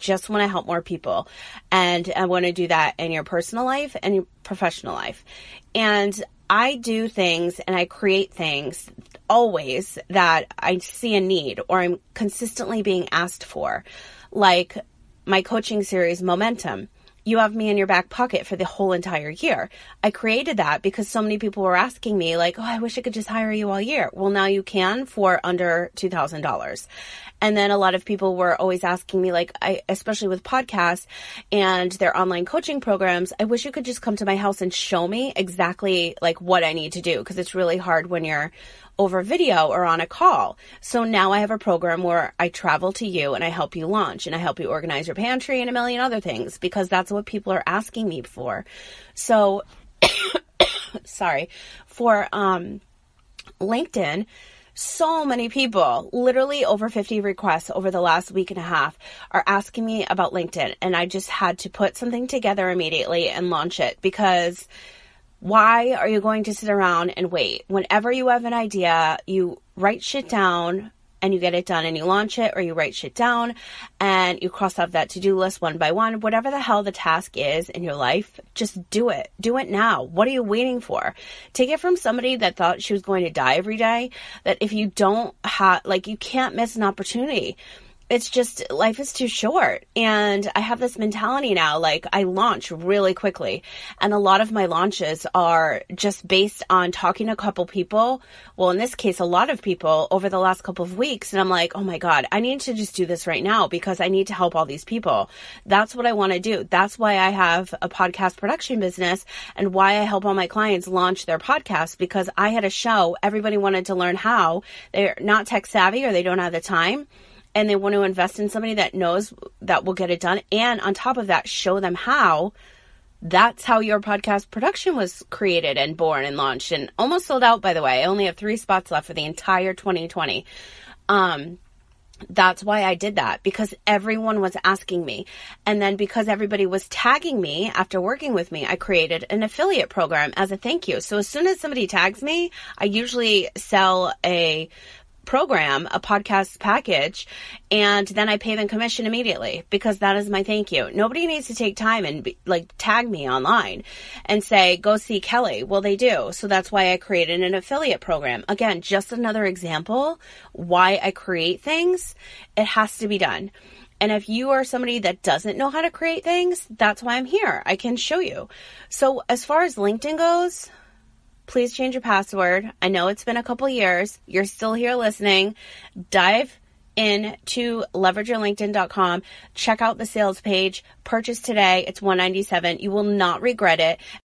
just want to help more people. And I want to do that in your personal life and your professional life. And I do things and I create things always that I see a need or I'm consistently being asked for. Like my coaching series, Momentum. You have me in your back pocket for the whole entire year. I created that because so many people were asking me like, oh, I wish I could just hire you all year. Well, now you can for under $2,000. And then a lot of people were always asking me like, especially with podcasts and their online coaching programs, I wish you could just come to my house and show me exactly like what I need to do. Cause it's really hard when you're over video or on a call. So now I have a program where I travel to you and I help you launch and I help you organize your pantry and a million other things because that's what people are asking me for. So, sorry, for LinkedIn, so many people, literally over 50 requests over the last week and a half are asking me about LinkedIn. And I just had to put something together immediately and launch it because why are you going to sit around and wait? Whenever you have an idea, you write shit down and you get it done and you launch it, or you write shit down and you cross off that to-do list one by one. Whatever the hell the task is in your life, just do it. Do it now. What are you waiting for? Take it from somebody that thought she was going to die every day, that if you don't have, like, you can't miss an opportunity. It's just, life is too short. And I have this mentality now, like I launch really quickly. And a lot of my launches are just based on talking to a couple people. Well, in this case, a lot of people over the last couple of weeks. And I'm like, oh my God, I need to just do this right now because I need to help all these people. That's what I want to do. That's why I have a podcast production business and why I help all my clients launch their podcasts, because I had a show. Everybody wanted to learn how. They're not tech savvy or they don't have the time. And they want to invest in somebody that knows that will get it done. And on top of that, show them how. That's how your podcast production was created and born and launched and almost sold out, by the way. I only have 3 spots left for the entire 2020. That's why I did that, because everyone was asking me. And then because everybody was tagging me after working with me, I created an affiliate program as a thank you. So as soon as somebody tags me, I usually sell a program, a podcast package, and then I pay them commission immediately because that is my thank you. Nobody needs to take time and tag me online and say, go see Kelly. Well, they do. So that's why I created an affiliate program. Again, just another example why I create things. It has to be done. And if you are somebody that doesn't know how to create things, that's why I'm here. I can show you. So as far as LinkedIn goes, please change your password. I know it's been a couple years. You're still here listening. Dive into leverageyourlinkedin.com. Check out the sales page. Purchase today. It's $197. You will not regret it.